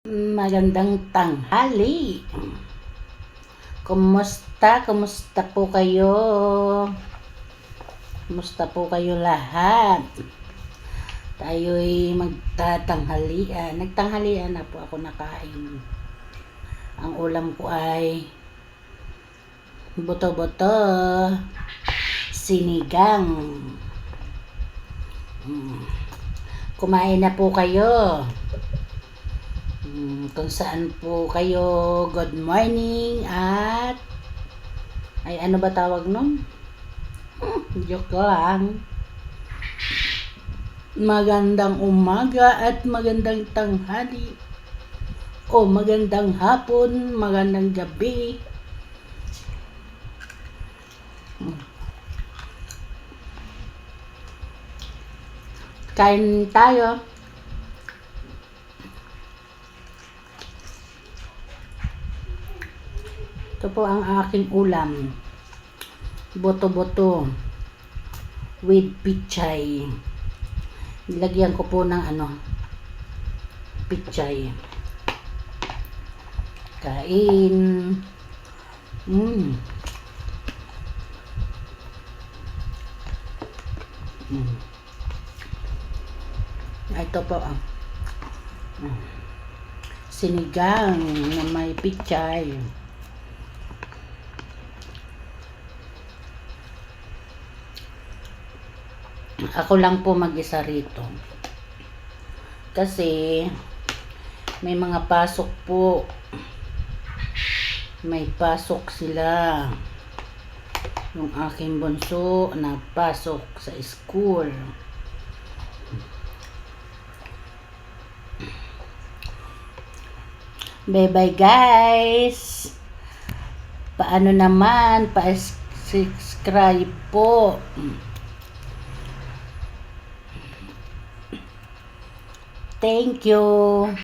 Magandang tanghali. Kumusta? Kumusta po kayo? Kumusta po kayo lahat? Tayo'y magtatanghalian. Nagtanghalian na po ako nakain. Ang ulam ko ay buto-buto, sinigang. Kumain na po kayo. Kung saan po kayo, good morning at ay ano ba tawag nun? Joke lang. Magandang umaga at magandang tanghali o magandang hapon, magandang gabi. Kain tayo. Ito po ang aking ulam. Boto-boto with pichay. Nilagyan ko po ng pichay. Kain. Ito po sinigang na may pichay. Ako lang po mag-isa rito. Kasi may mga pasok po. May pasok sila. Yung aking bunso na pasok sa school. Bye-bye guys. Paano naman? Pa-subscribe po. Thank you.